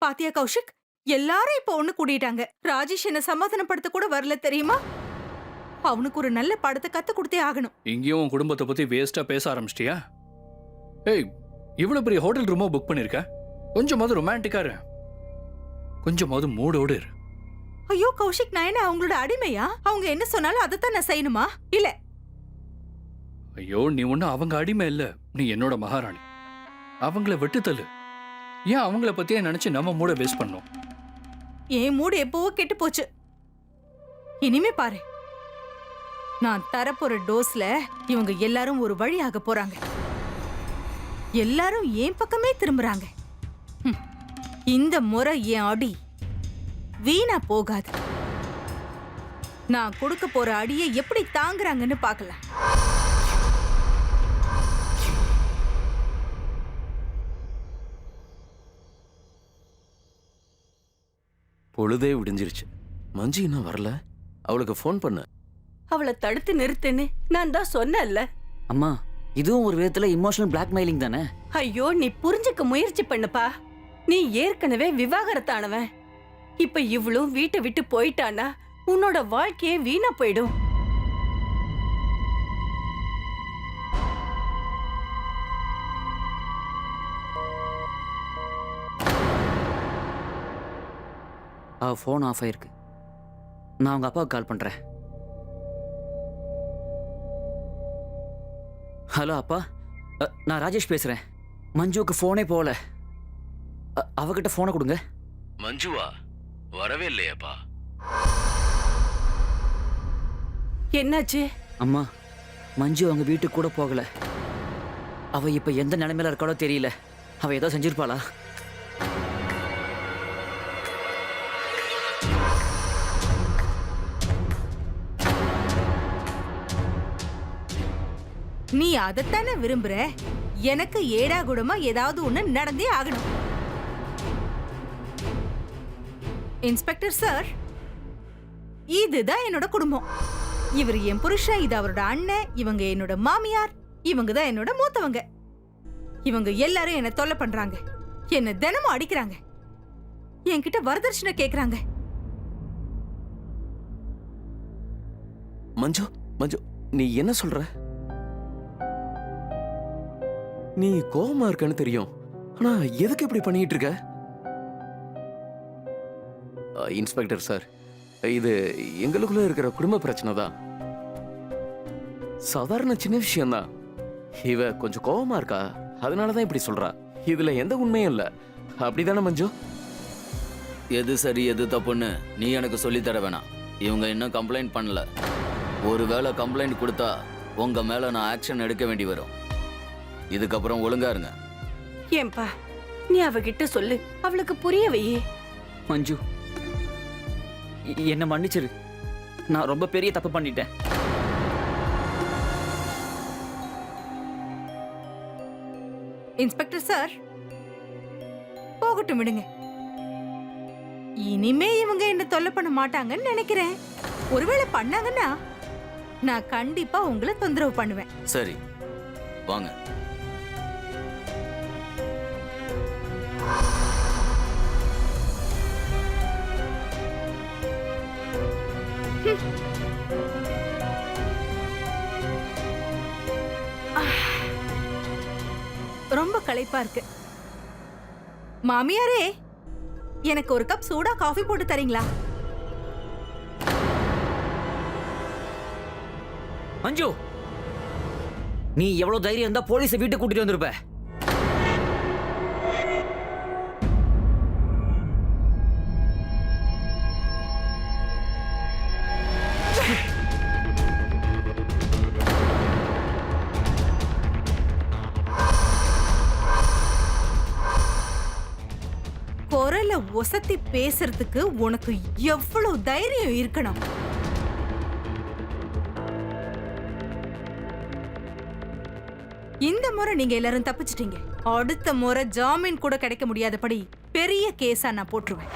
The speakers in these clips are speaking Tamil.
பாத்தியா கௌஷிக், எல்லாரும் இப்ப ஒண்ணு கூடிட்டாங்க. ராஜேஷ் என்ன சமாதானப்படுத்த கூட வரல தெரியுமா? அவனுக்கு ஒரு நல்ல படத்தை கத்து கொடுத்தே ஆகணும். இங்கேயும் உன் குடும்பத்தை பத்தி வேஸ்டா பேச ஆரம்பிச்சிட்டியா? ஏய், இவ்வளவு பெரிய ஹோட்டல் ரூமா புக் பண்ணிருக்க, கொஞ்சமாவது ரொமான்டிக்கா இரு, கொஞ்சமாவது மூடோடு இரு. ஐயோ கௌஷிக், நான் என்ன அவங்களோட அடிமையா? அவங்க என்ன சொன்னாலும் அதைத்தான் நான் செய்யணுமா? இல்ல. ஐயோ, நீ ஒண்ணு அவங்க அடிமை இல்ல, நீ என்னோட மகாராணி. அவங்கள விட்டு தள்ளு. ஏன் அவங்கள பத்தியே நினைச்சு நம்ம மூட வேஸ்ட் பண்ணோம்? என் மூடு எப்பவோ கெட்டு போச்சு. இனிமே பாரு, நான் தரப்போற டோஸ்ல இவங்க எல்லாரும் ஒரு வழியாக போறாங்க. எல்லாரும் என் பக்கமே திரும்புறாங்க. இந்த முறை என் அடி வீணா போகாது. நான் கொடுக்க போற அடியை எப்படி தாங்குறாங்கன்னு பார்க்கலாம். பொழுதே விடிஞ்சிருச்சு. மஞ்சு இன்னும் வரல. அவளுக்கு ஃபோன் பண்ண. அவளை தடுத்து நிறுத்துன்னு நான் தான் சொன்னேன்ல. அம்மா, இதுவும் ஒரு விதத்துல இமோஷனல் பிளாக்மெயிலிங் தானே? ஐயோ, நீ புரிஞ்சுக்க முயற்சி பண்ணுப்பா. நீ ஏற்கனவே விவாகரத்தானவன். இப்ப இவளும் வீட்டை விட்டு போயிட்டானா உன்னோட வாழ்க்கையே வீணா போயிடும். ஃபோன் ஆஃப் ஆயிருக்கு. நான் அவங்க அப்பாவுக்கு கால் பண்றேன். ஹலோ அப்பா, நான் ராஜேஷ் பேசுறேன். மஞ்சுவுக்கு ஃபோனே போகல. அவகிட்ட ஃபோனை கொடுங்க. மஞ்சுவா வரவே இல்லையாப்பா? என்னாச்சு? அம்மா, மஞ்சு அவங்க வீட்டுக்கு கூட போகல. அவ இப்ப எந்த நிலைமையில இருக்காளோ தெரியல. அவ ஏதோ செஞ்சிருப்பாளா? நீ அதைத்தானே விரும்புற? எனக்கு ஏடா கூடமா ஏதாவது ஒண்ணு நடந்தே ஆகணும். இன்ஸ்பெக்டர் சார், இதுதான் என்னோட குடும்பம். இவர் என் புருஷன், இது அவரோட அண்ணன், இவங்க என்னோட மாமியார், இவங்க தான் என்னோட மூத்தவங்க. இவங்க எல்லாரும் என்ன தொல்லை பண்றாங்க, என்ன தினமும் அடிக்கிறாங்க, என்கிட்ட வரதட்சணை கேக்குறாங்க. மஞ்சு, மஞ்சு, நீ என்ன சொல்ற? நீ கோவமா இருக்கன்னு தெரியும், ஆனா எதுக்கு இப்படி பண்ணிட்டு இருக்க? இன்ஸ்பெக்டர் சார், இது எங்களுக்குள்ள இருக்கிற குடும்ப பிரச்சனை தான். சாதாரண சின்ன விஷயம்தான். இவ கொஞ்சம் கோவமா இருக்கா, அதனாலதான் இப்படி சொல்றா. இதுல எந்த உண்மையும் இல்ல. அப்படிதானே மஞ்சு? எது சரி எது தப்புன்னு நீ எனக்கு சொல்லி தர வேணாம். இவங்க இன்னும் கம்ப்ளைண்ட் பண்ணல. ஒருவேளை கம்ப்ளைண்ட் கொடுத்தா உங்க மேல நான் ஆக்ஷன் எடுக்க வேண்டி வரும். இதுக்கப்புறம் ஒழுங்கா இருங்க. ஏன்பா, நீ அவகிட்ட சொல்லு, அவளுக்கு புரிய வையே. மஞ்சு, என்ன மன்னிச்சிரு. நான் ரொம்ப பெரிய தப்பு பண்ணிட்டேன். இன்ஸ்பெக்டர் சார், போகட்டும் விடுங்க. இனிமே இவங்க என்ன தொல்லை பண்ண மாட்டாங்கன்னு நினைக்கிறேன். ஒருவேளை பண்ணாங்கன்னா நான் கண்டிப்பா உங்களை தொந்தரவு பண்ணுவேன். சரி, வாங்க. ரொம்ப களைப்பா இருக்கு. மாமியாரே, எனக்கு ஒரு கப் சூடா காஃபி போட்டு தரீங்களா? மஞ்சு, நீ எவ்வளவு தைரியம் இருந்தா போலீஸை வீட்டுக்கு கூட்டிட்டு வந்திருப்ப. குரல ஒசத்தி பேசுறதுக்கு உனக்கு எவ்வளவு தைரியம் இருக்கணும்? இந்த முறை நீங்க எல்லாரும் தப்பிச்சிட்டீங்க. அடுத்த முறை ஜாமீன் கூட கிடைக்க முடியாதபடி பெரிய கேஸா நான் போட்டுருவேன்.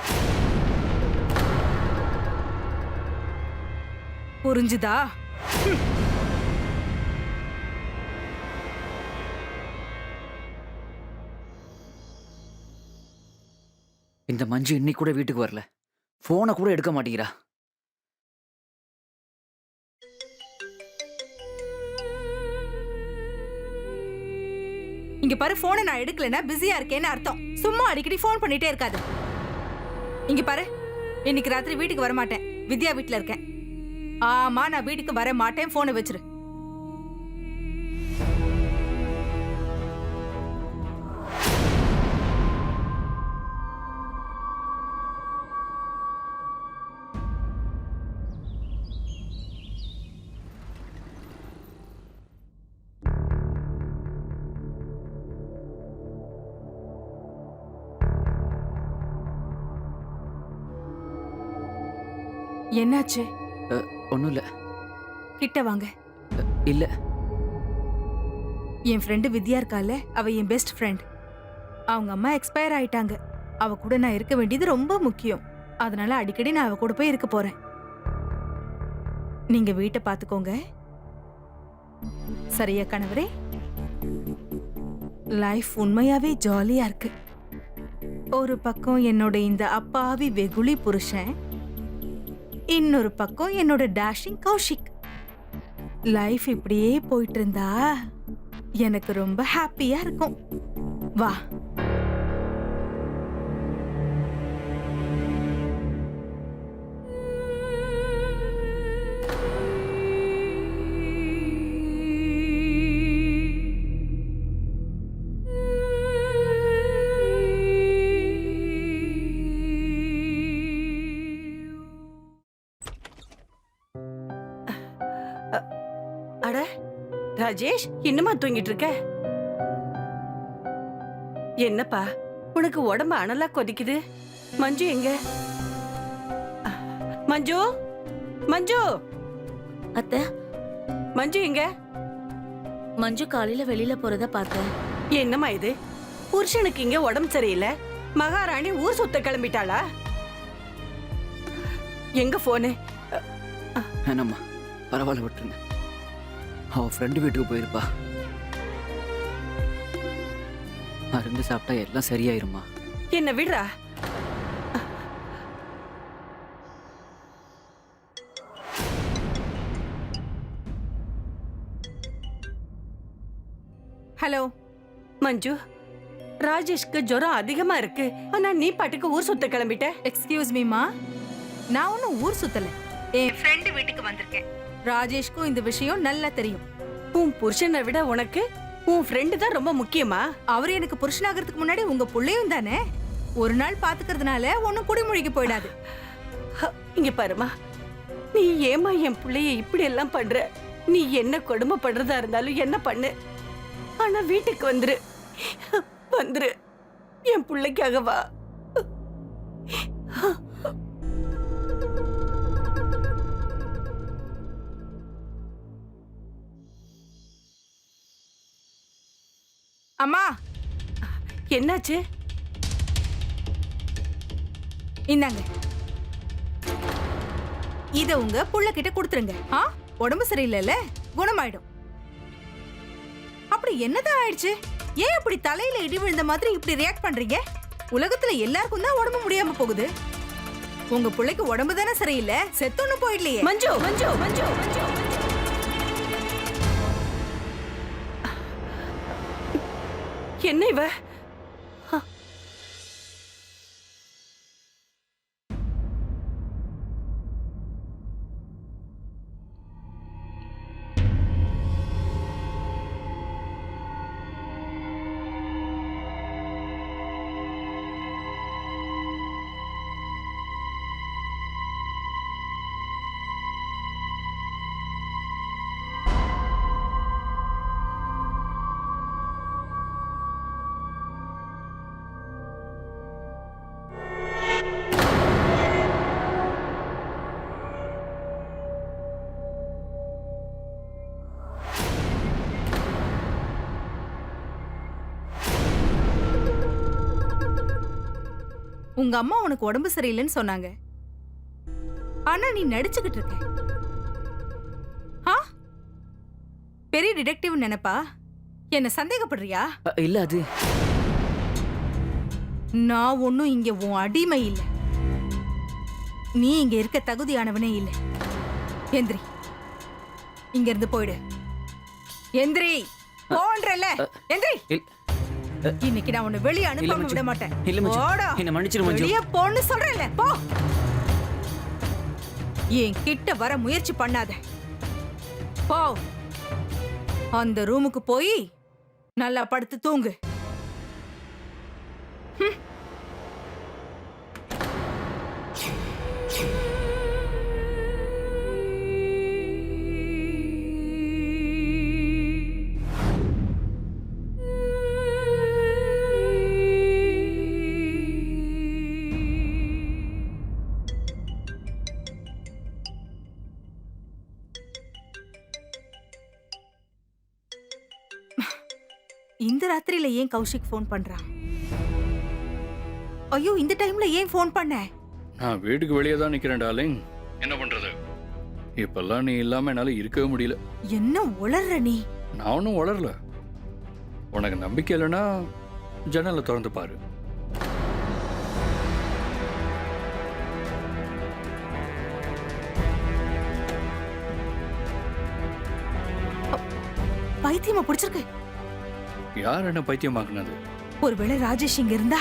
புரிஞ்சுதா? இந்த மஞ்சு இன்னைக்கு கூட வீட்டுக்கு வரல. ஃபோனை கூட எடுக்க மாட்டேங்கிறா. இங்க பாரு, போனை நான் எடுக்கலன்னா பிஸியா இருக்கேன்னு அர்த்தம். சும்மா அடிக்கடி ஃபோன் பண்ணிட்டே இருக்காது. இங்க பாரு, இன்னைக்கு ராத்திரி வீட்டுக்கு வர மாட்டேன். வித்யா வீட்ல இருக்கேன். ஆமா, நான் வீட்டுக்கு வர மாட்டேன். போனை வச்சிரு. என்னாச்சு? ஒன்றும் இல்லை. கிட்ட வாங்க. இல்லை. என் ஃப்ரெண்டு வித்யா இருக்கால, அவ என் பெஸ்ட் ஃப்ரெண்ட். அவங்க அம்மா எக்ஸ்பயர் ஆயிட்டாங்க. அவ கூட நான் இருக்க வேண்டியது ரொம்ப முக்கியம். அதனால அடிக்கடி நான் அவ கூட போய் இருக்க போறேன். நீங்க வீட்டை பாத்துக்கோங்க. சரியா கணவரே? லைஃப் உண்மையாவே ஜாலியா இருக்கு. ஒரு பக்கம் என்னோட இந்த அப்பாவி வெகுளி புருஷன், இன்னொரு பக்கம் என்னோட டேஷிங் கௌஷிக். லைஃப் இப்படியே போயிட்டு இருந்தா எனக்கு ரொம்ப ஹாப்பியா இருக்கும். வா. அட ராஜேஷ், இன்னுமா தூங்கிட்டு இருக்க? என்னப்பா, உனக்கு உடம்பு அனலா கொதிக்குது. மஞ்சு எங்க? மஞ்சு, மஞ்சு, அத்தை, மஞ்சு எங்க? மஞ்சு காலையில வெளியில போறத பார்த்தேன். என்னம்மா இது? புருஷனுக்கு இங்க உடம்பு சரியில்லை, மகாராணி ஊர் சுத்த கிளம்பிட்டாளா? எங்க போனு? வேணாம்மா, பரவாயில்ல, விட்டுருங்க. அவள் ஃப்ரெண்டு வீட்டுக்கு போயிருப்பா. மருந்து சாப்பிட்டா எல்லாம் சரியாயிருமா. என்ன விடுறா. ஹலோ மஞ்சு, ராஜேஷ்க்கு ஜுரம் அதிகமா இருக்கு. ஆனா நீ பாட்டுக்கு ஊர் சுத்த கிளம்பிட்ட. எக்ஸ்கியூஸ் மீமா, நான் ஒன்னும் ஊர் சுத்தல. என் ஃப்ரெண்டு வீட்டுக்கு வந்திருக்கேன். ராஜேஷ்க்கும் இந்த விஷயம் நல்லா தெரியும். உன் புருஷனை விட உனக்கு உன் ஃப்ரெண்டு தான் ரொம்ப முக்கியமா? அவர் எனக்கு புருஷனாகிறதுக்கு முன்னாடி உங்க புள்ளையும் தானே. ஒரு நாள் பாத்துக்கிறதுனால ஒன்னும் குடிமொழிக்கு போயிடாது. இங்க பாருமா, நீ ஏமா என் பிள்ளைய இப்படி எல்லாம் பண்ற? நீ என்ன கொடுமை பண்றதா இருந்தாலும் என்ன பண்ணு, ஆனா வீட்டுக்கு வந்துரு. வந்துரு, என் பிள்ளைக்காக வா. அம்மா, என்னாச்சு? இந்தாங்க, இத உங்க புள்ள கிட்ட கொடுத்துருங்க. உடம்பு சரியில்லைல்ல, குணமாயிடும். அப்படி என்னதான் ஆயிடுச்சு? ஏன் இப்படி தலையில இடி விழுந்த மாதிரி இப்படி ரியாக்ட் பண்றீங்க? உலகத்துல எல்லாருக்கும் தான் உடம்பு முடியாம போகுது. உங்க பிள்ளைக்கு உடம்பு தானே சரியில்லை, செத்தொன்னு போயிடலையே. மஞ்சு, மஞ்சு, மஞ்சு, மஞ்சு. என்ன இவ? உங்க அம்மா உனக்கு உடம்பு சரியில்லைன்னு சொன்னாங்க. ஆனா நீ நடிச்சுக்கிட்டு இருக்க. பெரிய டிடெக்டிவ் நினைப்பா? என்ன சந்தேகப்படுறியா? இல்ல, அது நான் ஒன்னும் இங்க உன் அடிமை இல்லை. நீ இங்க இருக்க தகுதியானவனே இல்லை. எந்திரி, இங்க இருந்து போயிடு. எந்திரி, போன்றல. எந்திரி. இன்னைக்கு நான் உன்னை வெளியே அனுப்பாம விட மாட்டேன். இல்ல மஞ்சு, போடா. என்ன மன்னிச்சிரு மஞ்சு. வெளியே போன்னு சொல்றேன்ல, போ. என் கிட்ட வர முயற்சி பண்ணாத. போ, அந்த ரூமுக்கு போய் நல்லா படுத்து தூங்கு. இந்த ராத்திரியில ஏன் கௌஷிக் ஃபோன் பண்றான்? ஐயோ, இந்த டைம்ல ஏன் ஃபோன் பண்ண? நான் வீட்டுக்கு வெளியே தான் நிக்கிறேன் டார்லிங். என்ன பண்றது? இப்பெல்லாம் நீ இல்லாம என்னால இருக்கவே முடியல. என்ன உளர்ற நீ? நான் ஒன்றும் வளரல. உனக்கு நம்பிக்கை இல்லைன்னா ஜன்னலை திறந்து பாரு. பைத்தியமா பிடிச்சிருக்கு. யார் என்ன பைத்தியமாக்குனது? ஒருவேளை ராஜேஷ் இங்க இருந்தா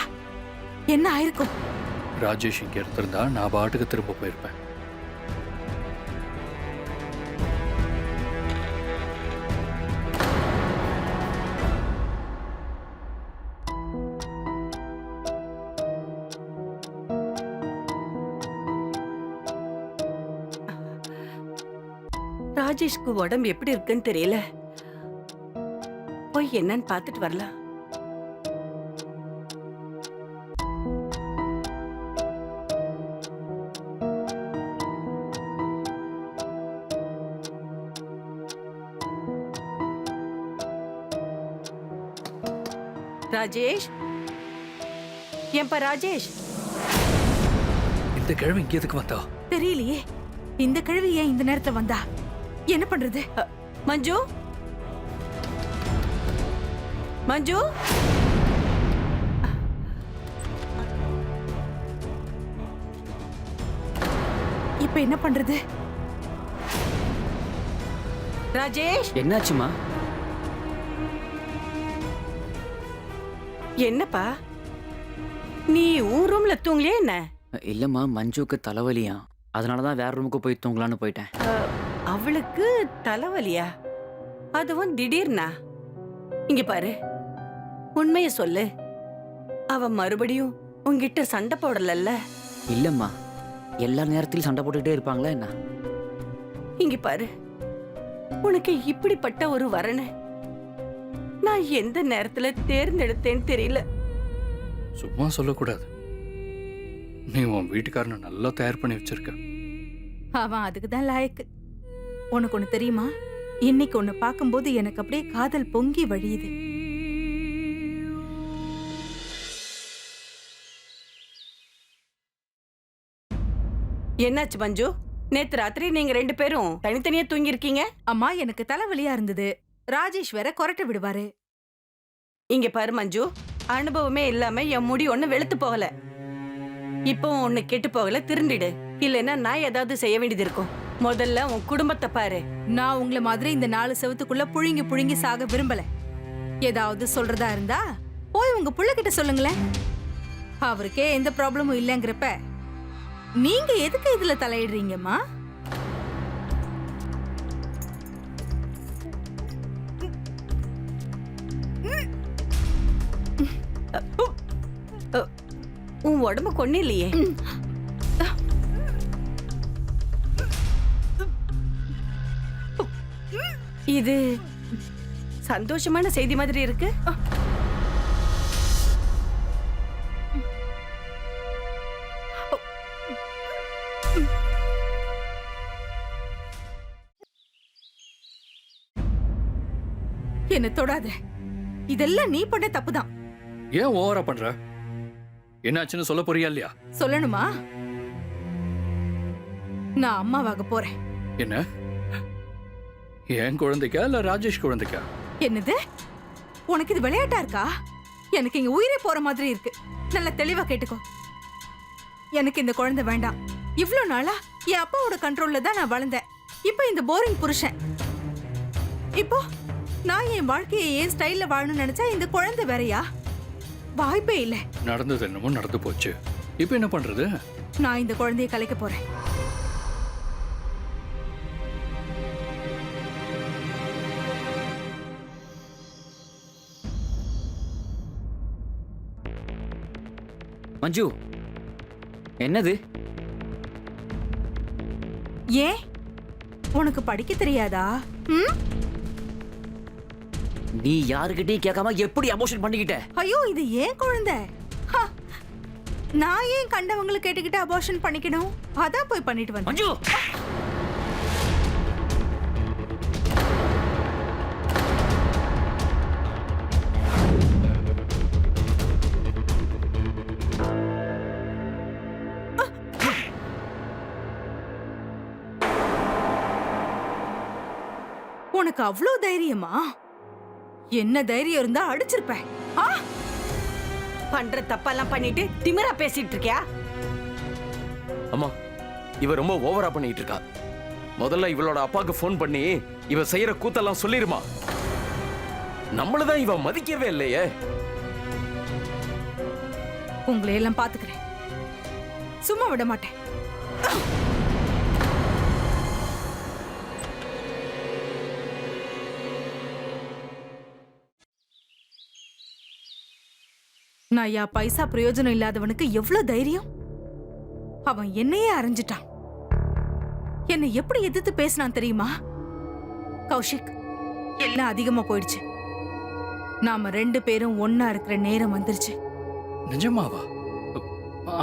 என்ன ஆயிருக்கும்? ராஜேஷ் இங்க இருந்திருந்தா நான் பாட்டுக்கு திரும்ப போயிருப்பேன். ராஜேஷ்க்கு உடம்பு எப்படி இருக்குன்னு தெரியல. போய் என்னன்னு பார்த்துட்டு வரலாம். ராஜேஷ், ஏன்பா ராஜேஷ்? இந்த கிழமை இங்க எதுக்கு வந்தா? தெரியலையே, இந்த கிழவி ஏன் இந்த நேரத்துல வந்தா? என்ன பண்றது? மஞ்சு, மஞ்சு, இப்ப என்ன பண்றது? ராஜேஷ், என்னாச்சுமா? என்னப்பா நீ உன் ரூம்ல தூங்கலையே என்ன? இல்லம்மா, மஞ்சுக்கு தலைவலியா, அதனாலதான் வேற ரூமுக்கு போய் தூங்கலான்னு போயிட்டேன். அவளுக்கு தலைவலியா? அதுவும் திடீர்னா? இங்க பாரு, உண்மைய சொல்லு. அவ மறுபடியும் உன்கிட்ட சண்டை போடலல்ல? இல்லம்மா, எல்லா நேரத்திலும் சண்டை போட்டுக்கிட்டே இருப்பாங்களா என்ன? இங்க பாரு, உனக்கு இப்படிப்பட்ட ஒரு வரனை நான் எந்த நேரத்துல தேர்ந்தெடுத்தேன்னு தெரியல. சும்மா சொல்லக்கூடாது. நீ உன் வீட்டுக்காரனை நல்லா தயார் பண்ணி வச்சிருக்க. அவன் அதுக்குதான் லாயக்கு. உனக்கு ஒண்ணு தெரியுமா? இன்னைக்கு ஒண்ணு பார்க்கும்போது எனக்கு அப்படியே காதல் பொங்கி வழியுது. என்னாச்சு மஞ்சு? நேத்து ராத்திரி நீங்க ரெண்டு பேரும் தனித்தனியா தூங்கி இருக்கீங்க. அம்மா, எனக்கு தலைவலியா இருந்தது. ராஜேஷ் வேற கொரட்டை விடுவாரு. இங்க பாரு மஞ்சு, அனுபவமே இல்லாம என் முடி ஒண்ணு வெளுத்து போகல. இப்போ ஒண்ணு கெட்டு போகல, திருண்டிடு. இல்லைன்னா நான் ஏதாவது செய்ய வேண்டியது இருக்கும். முதல்ல உன் குடும்பத்தை பாரு. நான் உங்களை மாதிரி இந்த 4 செவத்துக்குள்ள புழுங்கி புழுங்கி சாக விரும்பல. ஏதாவது சொல்றதா இருந்தா போய் உங்க புள்ள கிட்ட சொல்லுங்களேன். அவருக்கே எந்த ப்ராப்ளமும் இல்லைங்கிறப்ப நீங்க எதுக்கு இதுல தலையிடுறீங்கம்மா? உன் உடம்பு கொண்டு இல்லையே. இது சந்தோஷமான செய்தி மாதிரி இருக்கு. என்ன தொடாத. இதெல்லாம் நீ பண்ண தப்புதான். ஏன் ஓவரா பண்ற? என்னாச்சுன்னு சொல்ல போறியா இல்லையா? சொல்லணுமா? நான் அம்மாவாக போறேன். என்ன? என் குழந்தைக்கா இல்ல ராஜேஷ் குழந்தைக்கா? என்னது? உனக்கு இது விளையாட்டா இருக்கா? எனக்கு இங்க உயிரே போற மாதிரி இருக்கு. நல்லா தெளிவா கேட்டுக்கோ. எனக்கு இந்த குழந்தை வேண்டாம். இவ்ளோ நாளா என் அப்பாவோட கண்ட்ரோல்ல தான் நான் வளர்ந்தேன். இப்போ இந்த போரிங் புருஷன். இப்போ நான் என் வாழ்க்கையை ஏன் ஸ்டைல்ல வாழணும்னு நினைச்சா இந்த குழந்தை வேறயா? வாய்ப்பே இல்ல. நடந்தது என்னமோ நடந்து போச்சு. இப்போ என்ன பண்றது? நான் இந்த குழந்தையை கலைக்க போறேன். மஞ்சு, என்னது? ஏன் உனக்கு படிக்க தெரியாதா? ம்? நீ யாருக்கிட்டையும் கேட்காம எப்படி அபோஷன் பண்ணிக்கிட்ட? ஐயோ, இது ஏன் குழந்தை? ஹ! நான் ஏன் கண்டவங்களை கேட்டுக்கிட்டு அபார்ஷன் பண்ணிக்கணும்? அதான் போய் பண்ணிட்டு வந்தேன். மஞ்சு, உனக்கு அவ்வளோ தைரியமா? என்ன தைரியம் இருந்தா அடிச்சிருப்பேன். ஆ? பண்ற தப்பெல்லாம் பண்ணிட்டு திமிரா பேசிட்டு இருக்கியா? அம்மா, இவ ரொம்ப ஓவரா பண்ணிட்டு இருக்கா. முதல்ல இவளோட அப்பாக்கு ஃபோன் பண்ணி இவ செய்யற கூத்தெல்லாம் சொல்லிருமா. நம்மளதான் இவ மதிக்கவே இல்லையே. உங்களை எல்லாம் பாத்துக்கிறேன். சும்மா விட மாட்டேன். நான் யா பைசா பிரயோஜனம் இல்லாதவனுக்கு எவ்வளவு தைரியம்? அவன் என்னையே அரைஞ்சிட்டான். என்னை எப்படி எதிர்த்து பேசினான் தெரியுமா? கௌஷிக், எல்லாம் அதிகமா போயிடுச்சு. நாம 2 பேரும் ஒன்னா இருக்கிற நேரம் வந்துருச்சு. நிஜமாவா?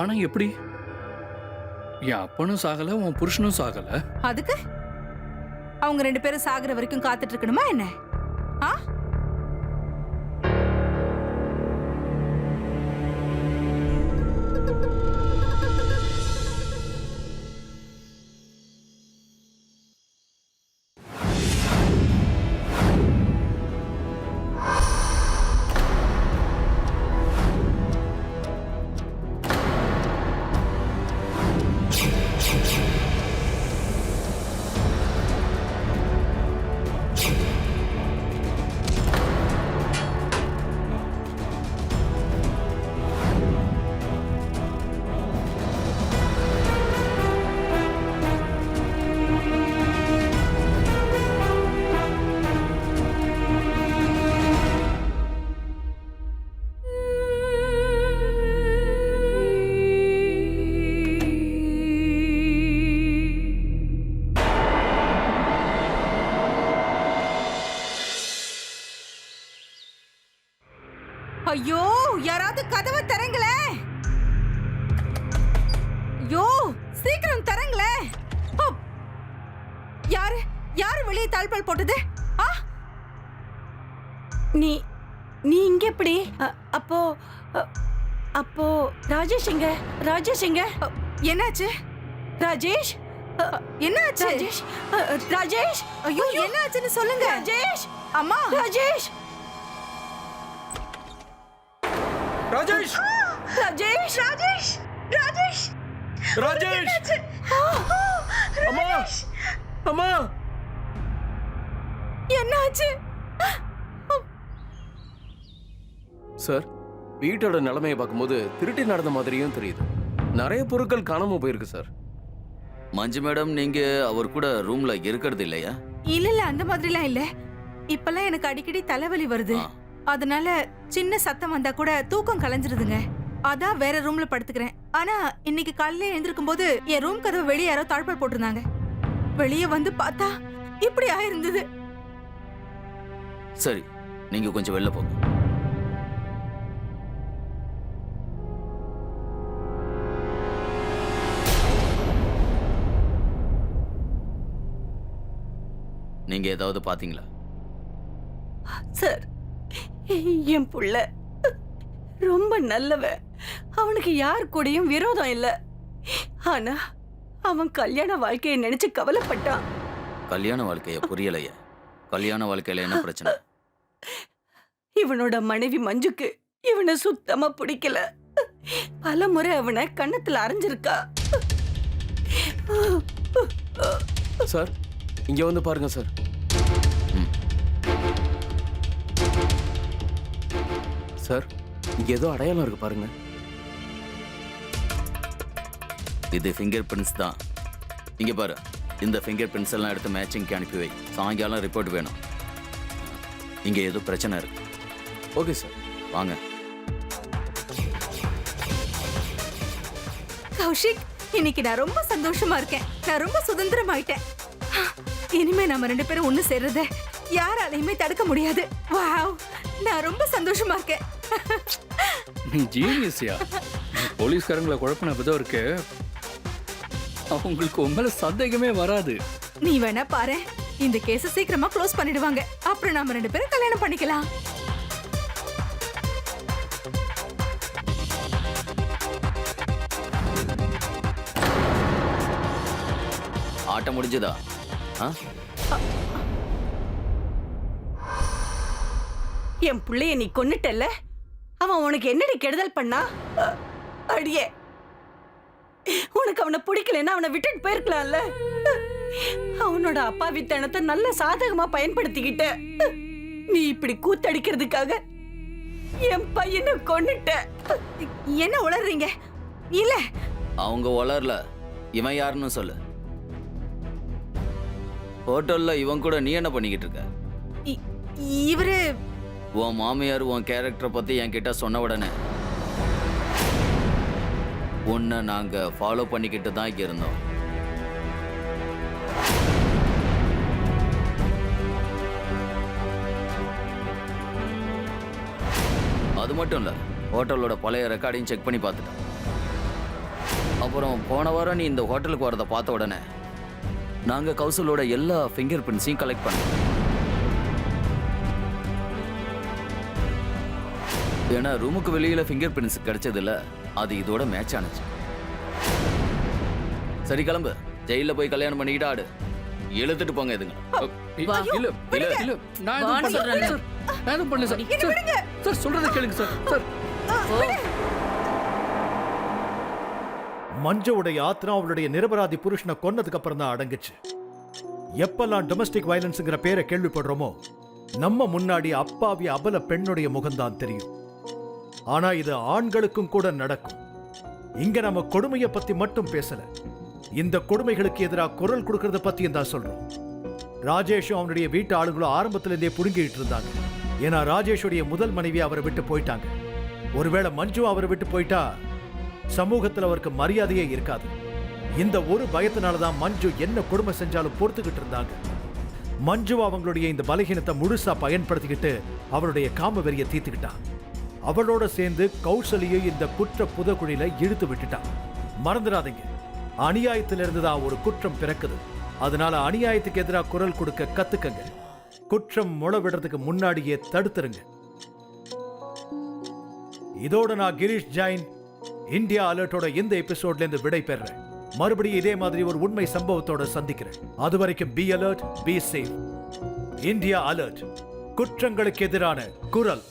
ஆனா எப்படி? என் அப்பனும் சாகல, உன் புருஷனும் சாகல. அதுக்கு அவங்க 2 பேரும் சாகுற வரைக்கும் காத்துட்டு இருக்கணுமா என்ன? ஆ? ஐயோ, யாராவது கதவை தரங்களே. ஐயோ, சீக்கிரம் தரங்களே. யாரு யாரு வெளியே தாழ்பால் போட்டது? ஆ? நீ நீ இங்க எப்படி? அப்போ அப்போ ராஜேஷ் எங்க? ராஜேஷ் எங்க? என்னாச்சு? ராஜேஷ் என்னாச்சு? ராஜேஷ் ராஜேஷ் ஐயோ, என்னாச்சுன்னு சொல்லுங்க. ராஜேஷ் அம்மா, ராஜேஷ் ராஜேஷ், ராஜேஷ் ராஜேஷ் ராஜேஷ் ராஜேஷ், அம்மா, அம்மா, என்னாச்சு? சார், வீட்டோட நிலைமையை பார்க்கும்போது திருட்டு நடந்த மாதிரியும் தெரியுது. நிறைய பொருட்கள் காணாம போயிருக்கு சார். மஞ்சு மேடம், நீங்க அவர் கூட ரூம்ல இருக்கிறது இல்லையா? இல்ல, அந்த மாதிரிலாம் இல்ல. இப்பெல்லாம் எனக்கு அடிக்கடி தலைவலி வருது. ஆ. அதனால சின்ன சத்தம் வந்தா கூட தூக்கம் கலைஞ்சிருதுங்க. அதான் வேற ரூம்ல படுத்துக்கிறேன். ஆனா இன்னைக்கு காலையில எழுந்திருக்கும் போது என் ரூம் கதவு வெளியே யாரோ தாழ்பால் போட்டிருந்தாங்க. வெளியே வந்து பார்த்தா இப்படி ஆயிருந்தது. சரி, நீங்க கொஞ்சம் வெளில போங்க. நீங்க ஏதாவது பாத்தீங்களா? சார், என் புள்ள ரொம்ப நல்லவன். அவனுக்கு யார் கூடயும் விரோதம் இல்ல. ஆனா அவன் கல்யாண வாழ்க்கையை நினைச்சு கவலைப்பட்டான். கல்யாண வாழ்க்கைய புரியலையே. கல்யாண வாழ்க்கையில என்ன பிரச்சனை? இவனோட மனைவி மஞ்சுக்கு இவனை சுத்தமா பிடிக்கல. பல முறை அவனை கண்ணத்துல அரைஞ்சிருக்கா. சார் இங்க வந்து பாருங்க சார். சார் இங்க ஏதோ அடையாளம் இருக்கு பாருங்க. இது ஃபிங்கர் பிரிண்ட்ஸ் தான். இங்க பாரு, இந்த ஃபிங்கர் பிரிண்ட்ஸ் எல்லாம் எடுத்து மேட்சிங்க்கு அனுப்பி வை. சாயங்காலம் ரிப்போர்ட் வேணும். இங்க ஏதோ பிரச்சனை இருக்கு. Okay sir. வாங்க. கௌஷிக், இன்னைக்கு நான் ரொம்ப சந்தோஷமா இருக்கேன். நான் ரொம்ப சுதந்திரமாயிட்டேன். இனிமே நம்ம 2 பேரும் ஒண்ணு சேர்றத யாராலையுமே தடுக்க முடியாது. வாவ், நான் ரொம்ப சந்தோஷமா இருக்கேன். நீ ஜீனியஸ்யா. போலீஸ்காரங்களை குழப்பின விதம் இருக்கு, அவங்களுக்கு உண்மையில சந்தேகமே வராது. நீ வேணா பாரு, இந்த கேஸ சீக்கிரமா க்ளோஸ் பண்ணிடுவாங்க. அப்புறம் நாம 2 பேரும் கல்யாணம் பண்ணிக்கலாம். ஆட்டம் முடிஞ்சதா? என் புள்ளைய நீ கொன்னுட்டல்ல, அவன் உனக்கு என்னடி கெடுதல் பண்ணா? அடியே, உனக்கு அவனை பிடிக்கலன்னா அவனை விட்டுட்டு போயிருக்கலாம்ல. அவனோட அப்பாவித்தனத்தை நல்ல சாதகமா பயன்படுத்திக்கிட்ட. நீ இப்படி கூத்தடிக்கிறதுக்காக என் பையனை கொன்னுட்ட. என்ன உளறீங்க? இல்ல, அவங்க வளரல. இவன் யாருன்னு சொல்லு. ஹோட்டல்ல இவன் கூட நீ என்ன பண்ணிக்கிட்டு இருக்க? இவரு உன் மாமியார் உன் கேரக்டரை பத்தி என்கிட்ட சொன்ன உடனே உன்னை நாங்க ஃபாலோ பண்ணிக்கிட்டு தான் இங்க இருந்தோம். அது மட்டும் இல்ல, ஹோட்டலோட பழைய ரெக்கார்டையும் செக் பண்ணி பார்த்துட்டேன். அப்புறம் போன வாரம் நீ இந்த ஹோட்டலுக்கு வரதை பார்த்த உடனே நாங்க கௌசலோட எல்லா ஃபிங்கர் பிரிண்ட்ஸையும் கலெக்ட் பண்ணோம். ஏன்னா ரூமுக்கு வெளியில ஃபிங்கர் பிரிண்ட்ஸ் கிடைச்சதில்ல, அது இதோட மேட்ச் ஆனிச்சு. சரி கிளம்பு, ஜெயில போய் கல்யாணம் பண்ணிக்கிட்டு ஆடு. இழுத்துட்டு போங்க இதுங்க. இல்ல இல்ல இல்ல, நான் எதுவும் பண்ணல சார். நான் எதுவும் பண்ணல சார். சார் சொல்றதை கேளுங்க சார். சார் மஞ்சுவுடைய ஆத்திரம் அவளுடைய நிரபராதி புருஷனை கொன்னதுக்கு அப்புறம் தான் அடங்குச்சு. எப்பெல்லாம் டொமஸ்டிக் வயலன்ஸ்ங்கிற பேரை கேள்விப்படுறோமோ, நம்ம முன்னாடி அப்பாவி அபல பெண்ணுடைய முகம்தான் தெரியும். ஆனா இது ஆண்களுக்கும் கூட நடக்கும். இங்க நம்ம கொடுமையை பத்தி மட்டும் பேசல, இந்த கொடுமைகளுக்கு எதிராக குரல் கொடுக்கறத பத்தியும் தான் சொல்றோம். ராஜேஷும் அவனுடைய வீட்டு ஆளுங்களும் ஆரம்பத்திலிருந்தே புடுங்கிட்டு இருந்தாங்க. ஏன்னா ராஜேஷுடைய முதல் மனைவி அவரை விட்டு போயிட்டாங்க. ஒருவேளை மஞ்சு அவரை விட்டு போயிட்டா சமூகத்தில் அவருக்கு மரியாதையே இருக்காது. இந்த ஒரு பயத்தினாலதான் மஞ்சு என்ன கொடுமை செஞ்சாலும் பொறுத்துக்கிட்டு இருந்தாங்க. மஞ்சு அவங்களுடைய இந்த பலகீனத்தை முழுசா பயன்படுத்திக்கிட்டு அவளுடைய காம வெறியை தீர்த்துக்கிட்டான். அவளோட சேர்ந்து கௌசலியை இந்த குற்ற புதகுழியில இழுத்து விட்டுட்டான். மறந்துடாதீங்க, அநியாயத்திலிருந்து தான் ஒரு குற்றம் பிறக்குது. அதனால அநியாயத்துக்கு எதிராக குரல் கொடுக்க கத்துக்கங்க. குற்றம் முளவிடுறதுக்கு முன்னாடியே தடுத்துருங்க. இதோட நான் கிரீஷ் ஜெயின் இந்தியா அலர்ட்டோட இந்த எபிசோட்ல இருந்து விடை பெறேன். மறுபடியும் இதே மாதிரி ஒரு உண்மை சம்பவத்தோட சந்திக்கிறேன். அது வரைக்கும் be alert, be safe. India alert, குற்றங்களுக்கு எதிரான குரல்.